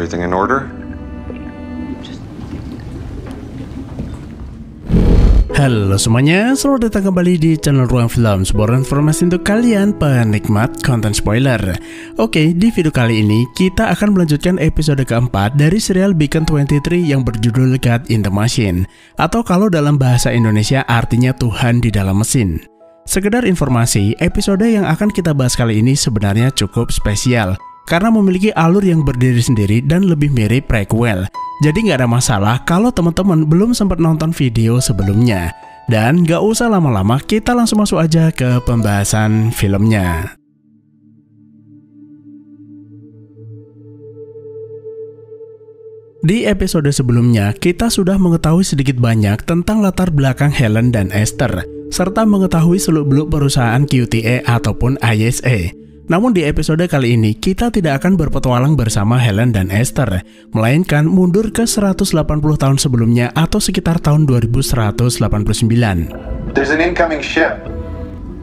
Everything in order? Halo semuanya, selamat datang kembali di channel Ruang Film, sebuah informasi untuk kalian penikmat konten spoiler. Oke, di video kali ini kita akan melanjutkan episode keempat dari serial Beacon 23 yang berjudul God in the Machine, atau kalau dalam bahasa Indonesia artinya Tuhan di dalam mesin. Sekedar informasi, episode yang akan kita bahas kali ini sebenarnya cukup spesial karena memiliki alur yang berdiri sendiri dan lebih mirip prequel. Jadi nggak ada masalah kalau teman-teman belum sempat nonton video sebelumnya. Dan nggak usah lama-lama, kita langsung masuk aja ke pembahasan filmnya. Di episode sebelumnya, kita sudah mengetahui sedikit banyak tentang latar belakang Helen dan Esther, serta mengetahui seluk-beluk perusahaan QTA ataupun ISA. Namun di episode kali ini, kita tidak akan berpetualang bersama Helen dan Esther, melainkan mundur ke 180 tahun sebelumnya atau sekitar tahun 2189. There's an incoming ship.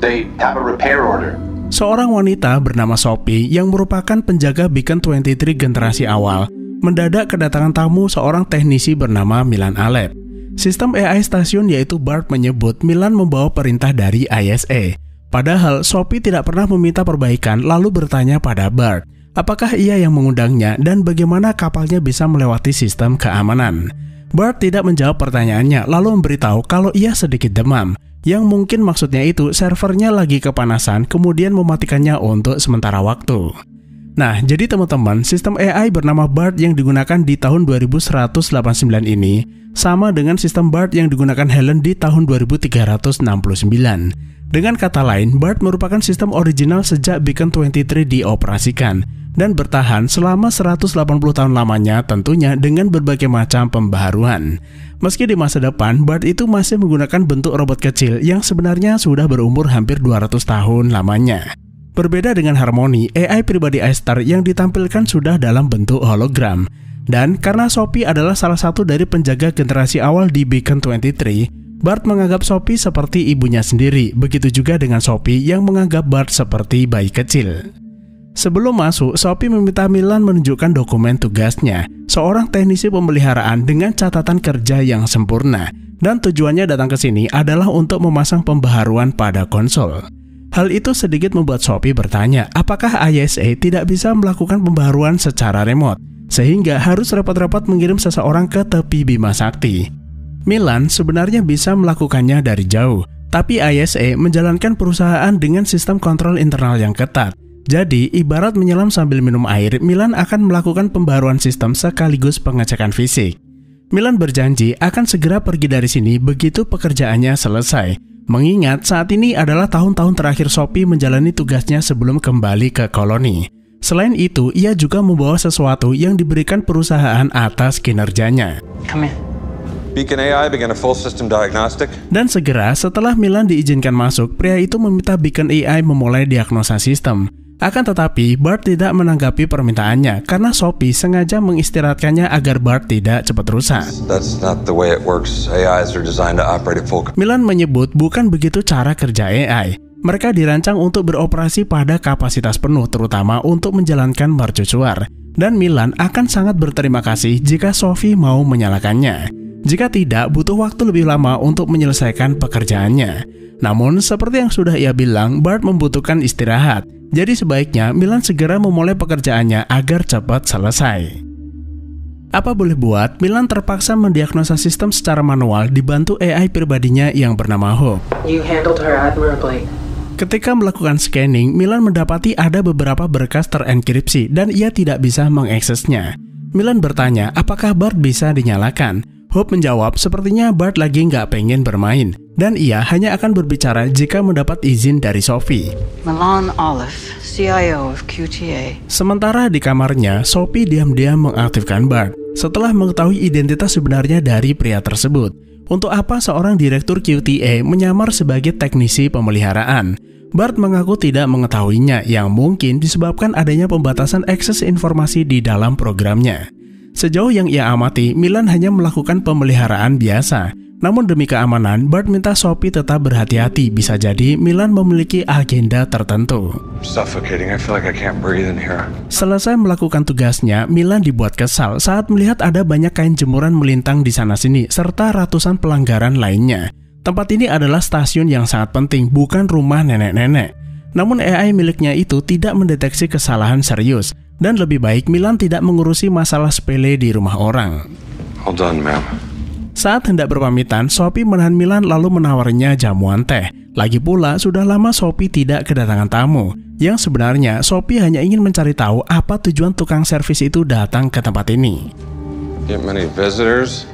They have a repair order. Seorang wanita bernama Sophie yang merupakan penjaga Beacon 23 generasi awal, mendadak kedatangan tamu seorang teknisi bernama Milan Alep. Sistem AI stasiun yaitu BART menyebut Milan membawa perintah dari ISA. Padahal Sophie tidak pernah meminta perbaikan, lalu bertanya pada BART, apakah ia yang mengundangnya dan bagaimana kapalnya bisa melewati sistem keamanan. BART tidak menjawab pertanyaannya, lalu memberitahu kalau ia sedikit demam, yang mungkin maksudnya itu servernya lagi kepanasan, kemudian mematikannya untuk sementara waktu. Nah, jadi teman-teman, sistem AI bernama BART yang digunakan di tahun 2189 ini sama dengan sistem BART yang digunakan Helen di tahun 2369. Dengan kata lain, BART merupakan sistem original sejak Beacon 23 dioperasikan dan bertahan selama 180 tahun lamanya, tentunya dengan berbagai macam pembaharuan. Meski di masa depan, BART itu masih menggunakan bentuk robot kecil yang sebenarnya sudah berumur hampir 200 tahun lamanya. Berbeda dengan Harmony, AI pribadi Esther yang ditampilkan sudah dalam bentuk hologram. Dan karena Sophie adalah salah satu dari penjaga generasi awal di Beacon 23, BART menganggap Sophie seperti ibunya sendiri, begitu juga dengan Sophie yang menganggap BART seperti bayi kecil. Sebelum masuk, Sophie meminta Milan menunjukkan dokumen tugasnya, seorang teknisi pemeliharaan dengan catatan kerja yang sempurna, dan tujuannya datang ke sini adalah untuk memasang pembaharuan pada konsol. Hal itu sedikit membuat Sophie bertanya, apakah ISA tidak bisa melakukan pembaharuan secara remote, sehingga harus repot-repot mengirim seseorang ke tepi Bima Sakti. Milan sebenarnya bisa melakukannya dari jauh, tapi ISA menjalankan perusahaan dengan sistem kontrol internal yang ketat. Jadi, ibarat menyelam sambil minum air, Milan akan melakukan pembaharuan sistem sekaligus pengecekan fisik. Milan berjanji akan segera pergi dari sini begitu pekerjaannya selesai, mengingat saat ini adalah tahun-tahun terakhir Sophie menjalani tugasnya sebelum kembali ke koloni. Selain itu, ia juga membawa sesuatu yang diberikan perusahaan atas kinerjanya. Come in. Beacon AI began a full system diagnostic. Dan segera setelah Milan diizinkan masuk, pria itu meminta Beacon AI memulai diagnosa sistem. Akan tetapi, BART tidak menanggapi permintaannya karena Sophie sengaja mengistirahatkannya agar BART tidak cepat rusak. That's not the way it works. AIs are designed to operate at full. Milan menyebut bukan begitu cara kerja AI. Mereka dirancang untuk beroperasi pada kapasitas penuh, terutama untuk menjalankan mercusuar. Dan Milan akan sangat berterima kasih jika Sophie mau menyalakannya. Jika tidak, butuh waktu lebih lama untuk menyelesaikan pekerjaannya. Namun, seperti yang sudah ia bilang, BART membutuhkan istirahat. Jadi sebaiknya Milan segera memulai pekerjaannya agar cepat selesai. Apa boleh buat, Milan terpaksa mendiagnosa sistem secara manual dibantu AI pribadinya yang bernama Hope. You handled her admirably. Ketika melakukan scanning, Milan mendapati ada beberapa berkas terenkripsi dan ia tidak bisa mengaksesnya. Milan bertanya apakah BART bisa dinyalakan. Hope menjawab sepertinya BART lagi nggak pengen bermain, dan ia hanya akan berbicara jika mendapat izin dari Sophie. Milan Alep, CIO of QTA. Sementara di kamarnya, Sophie diam-diam mengaktifkan BART setelah mengetahui identitas sebenarnya dari pria tersebut. Untuk apa seorang direktur QTA menyamar sebagai teknisi pemeliharaan? BART mengaku tidak mengetahuinya, yang mungkin disebabkan adanya pembatasan akses informasi di dalam programnya. Sejauh yang ia amati, Milan hanya melakukan pemeliharaan biasa, Namun demi keamanan, Bart minta Sophie tetap berhati-hati, bisa jadi Milan memiliki agenda tertentu. Suffocating. I feel like I can't breathe in here. Selesai melakukan tugasnya, Milan dibuat kesal saat melihat ada banyak kain jemuran melintang di sana-sini, serta ratusan pelanggaran lainnya. Tempat ini adalah stasiun yang sangat penting, bukan rumah nenek-nenek. Namun AI miliknya itu tidak mendeteksi kesalahan serius, dan lebih baik Milan tidak mengurusi masalah sepele di rumah orang. All done, ma'am. Saat hendak berpamitan, Sophie menahan Milan lalu menawarinya jamuan teh. Lagi pula, sudah lama Sophie tidak kedatangan tamu. Yang sebenarnya, Sophie hanya ingin mencari tahu apa tujuan tukang servis itu datang ke tempat ini. Get many visitors?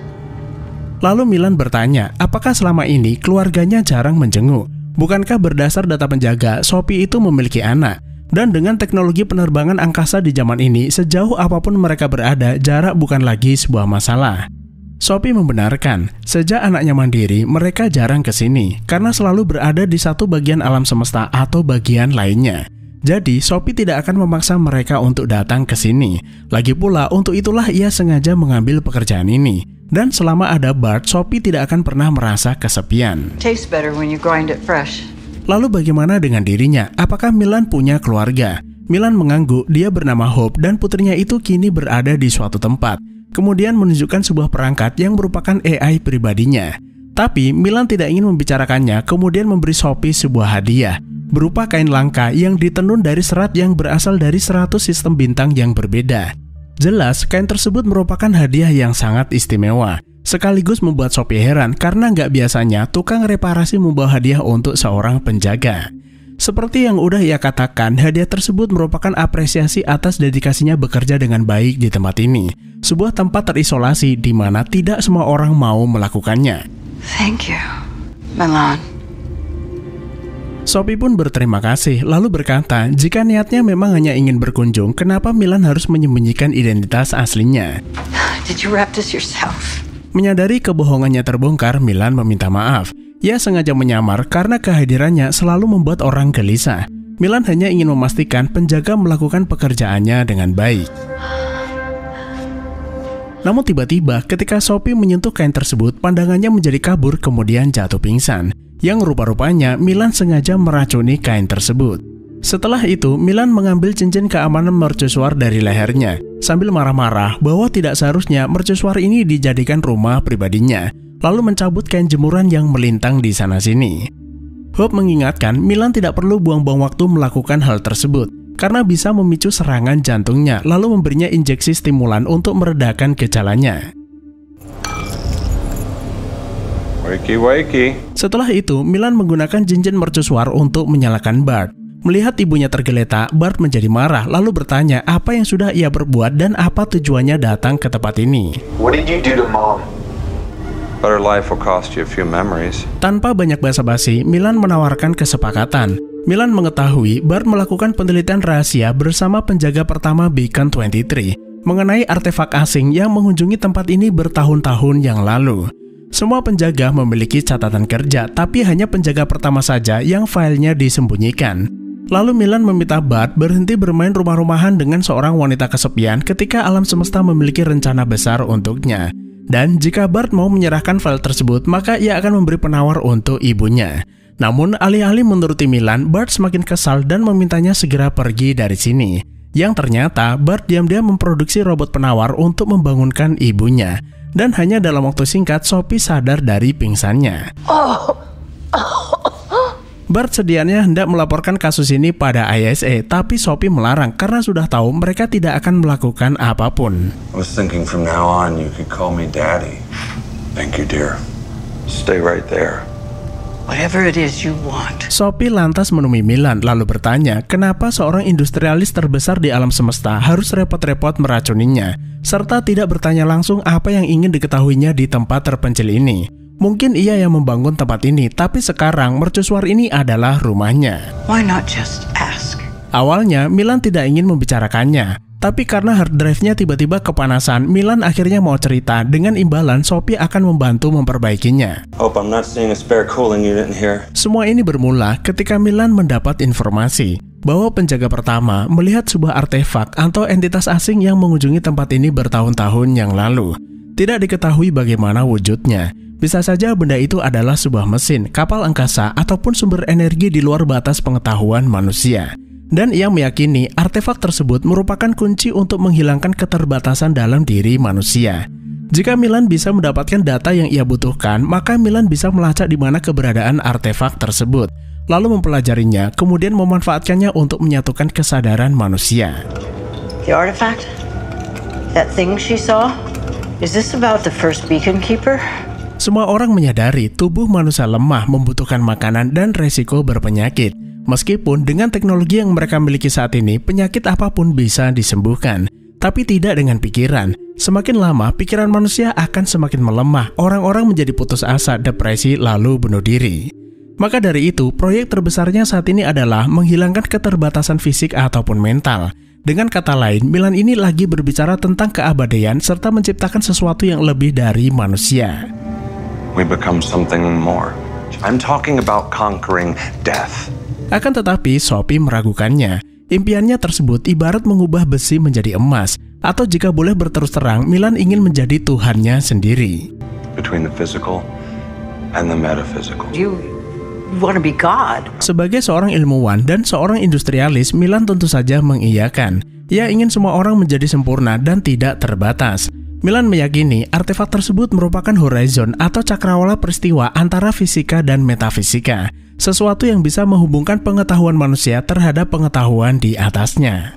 Lalu Milan bertanya, apakah selama ini keluarganya jarang menjenguk? Bukankah berdasar data penjaga, Sophie itu memiliki anak? Dan dengan teknologi penerbangan angkasa di zaman ini, sejauh apapun mereka berada, jarak bukan lagi sebuah masalah. Sophie membenarkan, sejak anaknya mandiri, mereka jarang ke sini karena selalu berada di satu bagian alam semesta atau bagian lainnya. Jadi, Sophie tidak akan memaksa mereka untuk datang ke sini. Lagi pula, untuk itulah ia sengaja mengambil pekerjaan ini. Dan selama ada Bart, Sophie tidak akan pernah merasa kesepian. Tastes better when you grind it fresh. Lalu bagaimana dengan dirinya? Apakah Milan punya keluarga? Milan mengangguk, dia bernama Hope dan putrinya itu kini berada di suatu tempat. Kemudian menunjukkan sebuah perangkat yang merupakan AI pribadinya. Tapi Milan tidak ingin membicarakannya, kemudian memberi Sophie sebuah hadiah berupa kain langka yang ditenun dari serat yang berasal dari 100 sistem bintang yang berbeda. Jelas, kain tersebut merupakan hadiah yang sangat istimewa. Sekaligus membuat Sophie heran karena nggak biasanya tukang reparasi membawa hadiah untuk seorang penjaga. Seperti yang udah ia katakan, hadiah tersebut merupakan apresiasi atas dedikasinya bekerja dengan baik di tempat ini. Sebuah tempat terisolasi di mana tidak semua orang mau melakukannya. Thank you, Milan. Sophie pun berterima kasih, lalu berkata, jika niatnya memang hanya ingin berkunjung, kenapa Milan harus menyembunyikan identitas aslinya? Did you wrap this yourself? Menyadari kebohongannya terbongkar, Milan meminta maaf. Ia sengaja menyamar karena kehadirannya selalu membuat orang gelisah. Milan hanya ingin memastikan penjaga melakukan pekerjaannya dengan baik. Namun tiba-tiba ketika Sophie menyentuh kain tersebut, pandangannya menjadi kabur kemudian jatuh pingsan. Yang rupa-rupanya Milan sengaja meracuni kain tersebut. Setelah itu, Milan mengambil cincin keamanan mercusuar dari lehernya, sambil marah-marah bahwa tidak seharusnya mercusuar ini dijadikan rumah pribadinya, lalu mencabut kain jemuran yang melintang di sana-sini. Hope mengingatkan Milan tidak perlu buang-buang waktu melakukan hal tersebut, karena bisa memicu serangan jantungnya, lalu memberinya injeksi stimulan untuk meredakan gejalanya. Wakey. Setelah itu, Milan menggunakan cincin mercusuar untuk menyalakan Bart. Melihat ibunya tergeletak, Bart menjadi marah lalu bertanya apa yang sudah ia perbuat dan apa tujuannya datang ke tempat ini. What did you do to Mom? Better life will cost you a few memories. Tanpa banyak basa-basi, Milan menawarkan kesepakatan. Milan mengetahui Bart melakukan penelitian rahasia bersama penjaga pertama Beacon 23 mengenai artefak asing yang mengunjungi tempat ini bertahun-tahun yang lalu. Semua penjaga memiliki catatan kerja, tapi hanya penjaga pertama saja yang filenya disembunyikan. Lalu Milan meminta Bart berhenti bermain rumah-rumahan dengan seorang wanita kesepian ketika alam semesta memiliki rencana besar untuknya. Dan jika Bart mau menyerahkan file tersebut, maka ia akan memberi penawar untuk ibunya. Namun alih-alih menuruti Milan, Bart semakin kesal dan memintanya segera pergi dari sini. Yang ternyata Bart diam-diam memproduksi robot penawar untuk membangunkan ibunya. Dan hanya dalam waktu singkat, Sophie sadar dari pingsannya. Bart sedianya hendak melaporkan kasus ini pada ISA, tapi Sophie melarang karena sudah tahu mereka tidak akan melakukan apapun. I was thinking from now on you could call me Daddy. Thank you, dear. Stay right there. Whatever it is you want. Sophie lantas menemui Milan lalu bertanya kenapa seorang industrialis terbesar di alam semesta harus repot-repot meracuninya, serta tidak bertanya langsung apa yang ingin diketahuinya di tempat terpencil ini. Mungkin ia yang membangun tempat ini, tapi sekarang mercusuar ini adalah rumahnya. Why not just ask? Awalnya Milan tidak ingin membicarakannya, tapi karena hard drive-nya tiba-tiba kepanasan, Milan akhirnya mau cerita. Dengan imbalan Sophie akan membantu memperbaikinya. Hope I'm not seeing a spare cooling unit in here. Semua ini bermula ketika Milan mendapat informasi bahwa penjaga pertama melihat sebuah artefak atau entitas asing yang mengunjungi tempat ini bertahun-tahun yang lalu. Tidak diketahui bagaimana wujudnya. Bisa saja benda itu adalah sebuah mesin, kapal angkasa, ataupun sumber energi di luar batas pengetahuan manusia. Dan ia meyakini artefak tersebut merupakan kunci untuk menghilangkan keterbatasan dalam diri manusia. Jika Milan bisa mendapatkan data yang ia butuhkan, maka Milan bisa melacak di mana keberadaan artefak tersebut, lalu mempelajarinya, kemudian memanfaatkannya untuk menyatukan kesadaran manusia. The artifact? That thing she saw? Is this about the first beacon keeper? Semua orang menyadari tubuh manusia lemah, membutuhkan makanan dan resiko berpenyakit. Meskipun dengan teknologi yang mereka miliki saat ini, penyakit apapun bisa disembuhkan. Tapi tidak dengan pikiran. Semakin lama, pikiran manusia akan semakin melemah. Orang-orang menjadi putus asa, depresi, lalu bunuh diri. Maka dari itu, proyek terbesarnya saat ini adalah menghilangkan keterbatasan fisik ataupun mental. Dengan kata lain, Milan ini lagi berbicara tentang keabadian serta menciptakan sesuatu yang lebih dari manusia. We become something more. I'm talking about conquering death. Akan tetapi, Sophie meragukannya. Impiannya tersebut ibarat mengubah besi menjadi emas, atau jika boleh berterus terang, Milan ingin menjadi Tuhannya sendiri. Between the physical and the metaphysical. You want to be God? Sebagai seorang ilmuwan dan seorang industrialis, Milan tentu saja mengiyakan. Ia ingin semua orang menjadi sempurna dan tidak terbatas. Milan meyakini artefak tersebut merupakan horizon atau cakrawala peristiwa antara fisika dan metafisika, sesuatu yang bisa menghubungkan pengetahuan manusia terhadap pengetahuan di atasnya.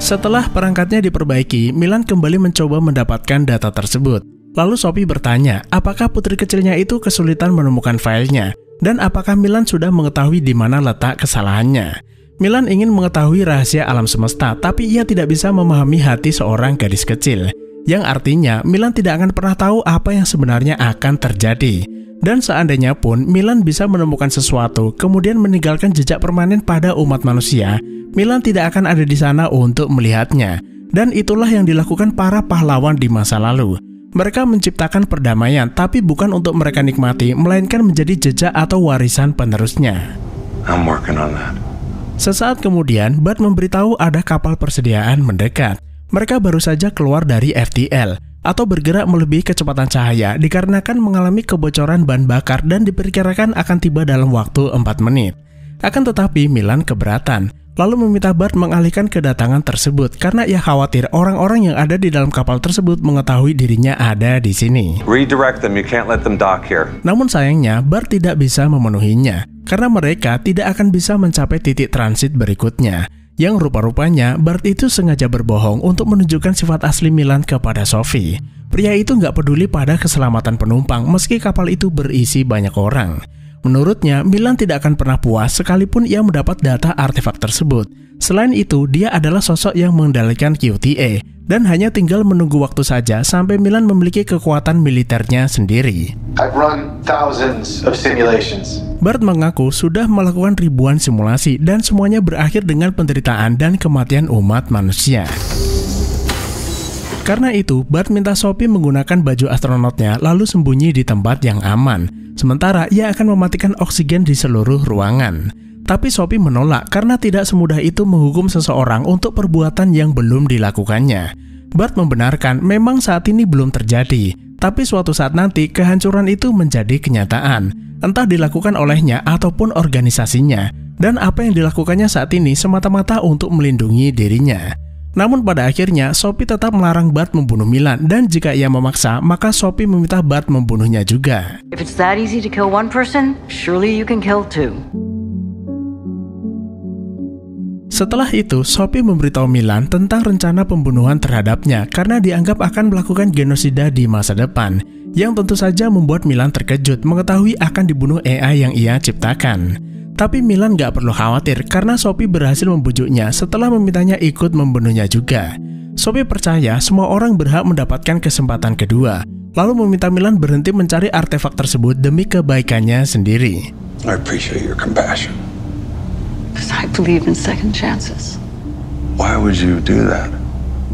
Setelah perangkatnya diperbaiki, Milan kembali mencoba mendapatkan data tersebut. Lalu Sophie bertanya, apakah putri kecilnya itu kesulitan menemukan filenya, dan apakah Milan sudah mengetahui di mana letak kesalahannya. Milan ingin mengetahui rahasia alam semesta, tapi ia tidak bisa memahami hati seorang gadis kecil. Yang artinya, Milan tidak akan pernah tahu apa yang sebenarnya akan terjadi. Dan seandainya pun Milan bisa menemukan sesuatu, kemudian meninggalkan jejak permanen pada umat manusia, Milan tidak akan ada di sana untuk melihatnya. Dan itulah yang dilakukan para pahlawan di masa lalu. Mereka menciptakan perdamaian, tapi bukan untuk mereka nikmati, melainkan menjadi jejak atau warisan penerusnya. I'm working on that. Sesaat kemudian, Bart memberitahu ada kapal persediaan mendekat. Mereka baru saja keluar dari FTL, atau bergerak melebihi kecepatan cahaya, dikarenakan mengalami kebocoran bahan bakar dan diperkirakan akan tiba dalam waktu 4 menit. Akan tetapi, Milan keberatan, lalu meminta Bart mengalihkan kedatangan tersebut karena ia khawatir orang-orang yang ada di dalam kapal tersebut mengetahui dirinya ada di sini. Redirect them, you can't let them dock here. Namun sayangnya, Bart tidak bisa memenuhinya, karena mereka tidak akan bisa mencapai titik transit berikutnya. Yang rupa-rupanya, Bart itu sengaja berbohong untuk menunjukkan sifat asli Milan kepada Sophie. Pria itu nggak peduli pada keselamatan penumpang meski kapal itu berisi banyak orang. Menurutnya, Milan tidak akan pernah puas sekalipun ia mendapat data artefak tersebut. Selain itu, dia adalah sosok yang mengendalikan QTA, dan hanya tinggal menunggu waktu saja sampai Milan memiliki kekuatan militernya sendiri. I've run thousands of simulations. Bart mengaku sudah melakukan ribuan simulasi dan semuanya berakhir dengan penderitaan dan kematian umat manusia. Karena itu, Bart minta Sophie menggunakan baju astronotnya lalu sembunyi di tempat yang aman. Sementara ia akan mematikan oksigen di seluruh ruangan. Tapi Sophie menolak karena tidak semudah itu menghukum seseorang untuk perbuatan yang belum dilakukannya. Bart membenarkan memang saat ini belum terjadi, tapi suatu saat nanti kehancuran itu menjadi kenyataan, entah dilakukan olehnya ataupun organisasinya, dan apa yang dilakukannya saat ini semata-mata untuk melindungi dirinya. Namun pada akhirnya, Sophie tetap melarang Bart membunuh Milan, dan jika ia memaksa, maka Sophie meminta Bart membunuhnya juga. If it's that easy to kill one person, surely you can kill two. Setelah itu, Sophie memberitahu Milan tentang rencana pembunuhan terhadapnya karena dianggap akan melakukan genosida di masa depan, yang tentu saja membuat Milan terkejut mengetahui akan dibunuh AI yang ia ciptakan. Tapi Milan gak perlu khawatir karena Sophie berhasil membujuknya setelah memintanya ikut membunuhnya juga. Sophie percaya semua orang berhak mendapatkan kesempatan kedua, lalu meminta Milan berhenti mencari artefak tersebut demi kebaikannya sendiri. I appreciate your compassion. Because I believe in second chances. Why would you do that?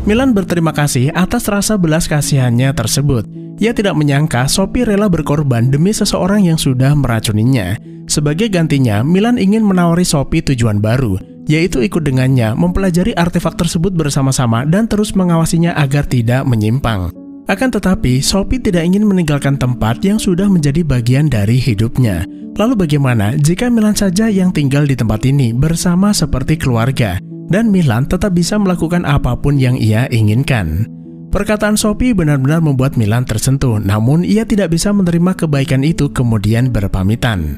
Milan berterima kasih atas rasa belas kasihannya tersebut. Ia tidak menyangka Sophie rela berkorban demi seseorang yang sudah meracuninya. Sebagai gantinya, Milan ingin menawari Sophie tujuan baru, yaitu ikut dengannya mempelajari artefak tersebut bersama-sama dan terus mengawasinya agar tidak menyimpang. Akan tetapi, Sophie tidak ingin meninggalkan tempat yang sudah menjadi bagian dari hidupnya. Lalu bagaimana jika Milan saja yang tinggal di tempat ini bersama seperti keluarga, dan Milan tetap bisa melakukan apapun yang ia inginkan? Perkataan Sophie benar-benar membuat Milan tersentuh, namun ia tidak bisa menerima kebaikan itu kemudian berpamitan.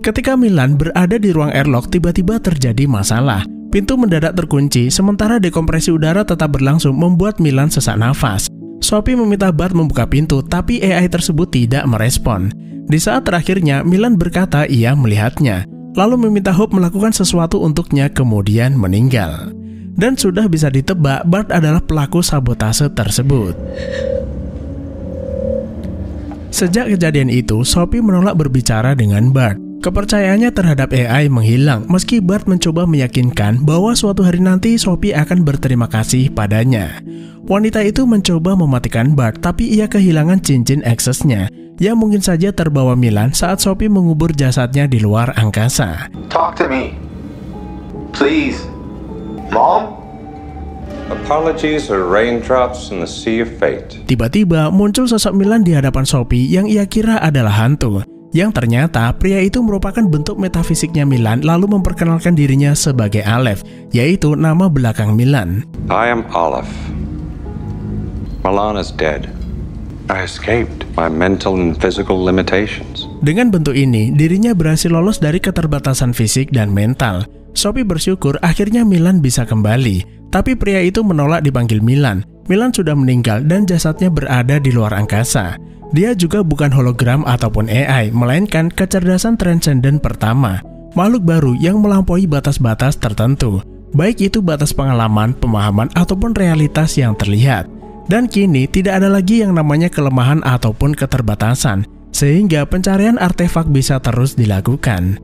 Ketika Milan berada di ruang airlock, tiba-tiba terjadi masalah. Pintu mendadak terkunci, sementara dekompresi udara tetap berlangsung membuat Milan sesak nafas. Sophie meminta Bart membuka pintu, tapi AI tersebut tidak merespon. Di saat terakhirnya, Milan berkata ia melihatnya, lalu meminta Hope melakukan sesuatu untuknya, kemudian meninggal. Dan sudah bisa ditebak, Bart adalah pelaku sabotase tersebut. Sejak kejadian itu, Sophie menolak berbicara dengan Bart. Kepercayaannya terhadap AI menghilang meski Bart mencoba meyakinkan bahwa suatu hari nanti Sophie akan berterima kasih padanya. Wanita itu mencoba mematikan Bart, tapi ia kehilangan cincin aksesnya yang mungkin saja terbawa Milan saat Sophie mengubur jasadnya di luar angkasa. Talk to me. Please. Mom? Apologies are raindrops in the sea of fate. Tiba-tiba muncul sosok Milan di hadapan Sophie yang ia kira adalah hantu. Yang ternyata pria itu merupakan bentuk metafisiknya Milan lalu memperkenalkan dirinya sebagai Aleph, yaitu nama belakang Milan. I am Aleph. Milan is dead. I escaped my mental and physical limitations. Dengan bentuk ini, dirinya berhasil lolos dari keterbatasan fisik dan mental. Sophie bersyukur akhirnya Milan bisa kembali, tapi pria itu menolak dipanggil Milan. Milan sudah meninggal dan jasadnya berada di luar angkasa. Dia juga bukan hologram ataupun AI, melainkan kecerdasan transenden pertama, makhluk baru yang melampaui batas-batas tertentu, baik itu batas pengalaman, pemahaman, ataupun realitas yang terlihat. Dan kini tidak ada lagi yang namanya kelemahan ataupun keterbatasan, sehingga pencarian artefak bisa terus dilakukan.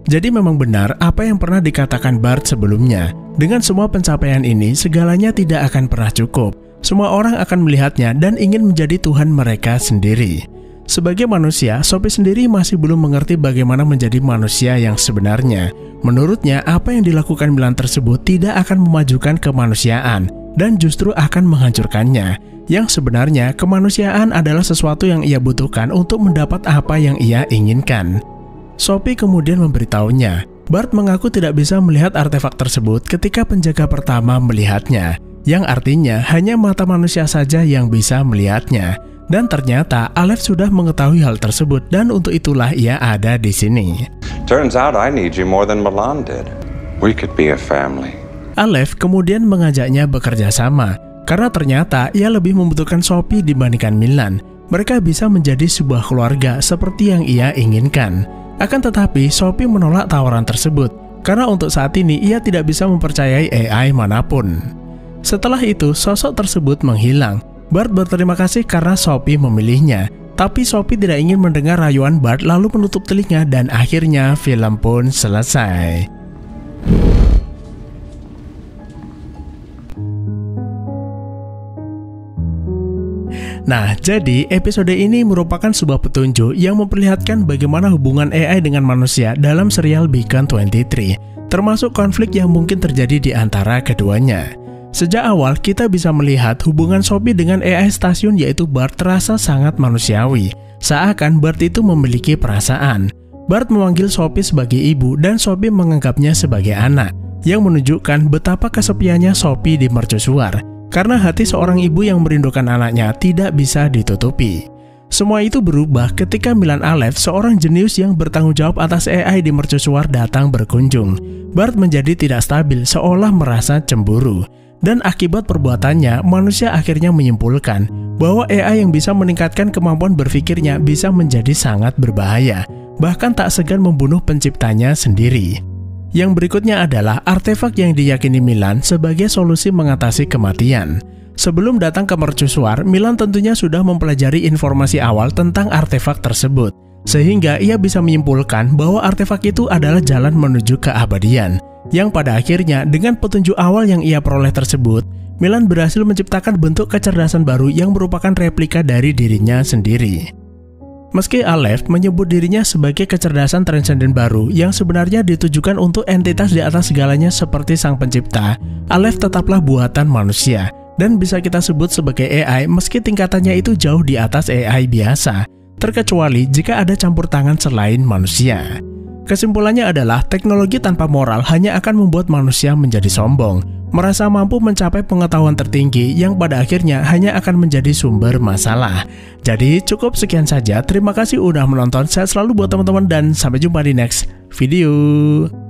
Jadi memang benar apa yang pernah dikatakan Bart sebelumnya, dengan semua pencapaian ini segalanya tidak akan pernah cukup. Semua orang akan melihatnya dan ingin menjadi Tuhan mereka sendiri. Sebagai manusia, Sophie sendiri masih belum mengerti bagaimana menjadi manusia yang sebenarnya. Menurutnya, apa yang dilakukan Milan tersebut tidak akan memajukan kemanusiaan dan justru akan menghancurkannya. Yang sebenarnya, kemanusiaan adalah sesuatu yang ia butuhkan untuk mendapat apa yang ia inginkan. Sophie kemudian memberitahunya, Bart mengaku tidak bisa melihat artefak tersebut ketika penjaga pertama melihatnya, yang artinya hanya mata manusia saja yang bisa melihatnya. Dan ternyata Aleph sudah mengetahui hal tersebut dan untuk itulah ia ada di sini. Turns out I need you more than Milan did. We could be a family. Aleph kemudian mengajaknya bekerja sama karena ternyata ia lebih membutuhkan Sophie dibandingkan Milan. Mereka bisa menjadi sebuah keluarga seperti yang ia inginkan. Akan tetapi Sophie menolak tawaran tersebut karena untuk saat ini ia tidak bisa mempercayai AI manapun. Setelah itu, sosok tersebut menghilang. Bart berterima kasih karena Sophie memilihnya. Tapi Sophie tidak ingin mendengar rayuan Bart lalu menutup telinga dan akhirnya film pun selesai. Nah, jadi episode ini merupakan sebuah petunjuk yang memperlihatkan bagaimana hubungan AI dengan manusia dalam serial Beacon 23, termasuk konflik yang mungkin terjadi di antara keduanya. Sejak awal kita bisa melihat hubungan Sophie dengan AI stasiun yaitu Bart terasa sangat manusiawi, seakan Bart itu memiliki perasaan. Bart memanggil Sophie sebagai ibu dan Sophie menganggapnya sebagai anak, yang menunjukkan betapa kesepiannya Sophie di mercusuar, karena hati seorang ibu yang merindukan anaknya tidak bisa ditutupi. Semua itu berubah ketika Milan Aleph, seorang jenius yang bertanggung jawab atas AI di mercusuar, datang berkunjung. Bart menjadi tidak stabil, seolah merasa cemburu. Dan akibat perbuatannya, manusia akhirnya menyimpulkan bahwa AI yang bisa meningkatkan kemampuan berpikirnya bisa menjadi sangat berbahaya, bahkan tak segan membunuh penciptanya sendiri. Yang berikutnya adalah artefak yang diyakini Milan sebagai solusi mengatasi kematian. Sebelum datang ke mercusuar, Milan tentunya sudah mempelajari informasi awal tentang artefak tersebut, sehingga ia bisa menyimpulkan bahwa artefak itu adalah jalan menuju keabadian. Yang pada akhirnya dengan petunjuk awal yang ia peroleh tersebut, Milan berhasil menciptakan bentuk kecerdasan baru yang merupakan replika dari dirinya sendiri. Meski Aleph menyebut dirinya sebagai kecerdasan transenden baru yang sebenarnya ditujukan untuk entitas di atas segalanya seperti sang pencipta, Aleph tetaplah buatan manusia dan bisa kita sebut sebagai AI meski tingkatannya itu jauh di atas AI biasa, terkecuali jika ada campur tangan selain manusia. Kesimpulannya adalah teknologi tanpa moral hanya akan membuat manusia menjadi sombong, merasa mampu mencapai pengetahuan tertinggi yang pada akhirnya hanya akan menjadi sumber masalah. Jadi cukup sekian saja, terima kasih udah menonton, sehat selalu buat teman-teman dan sampai jumpa di next video.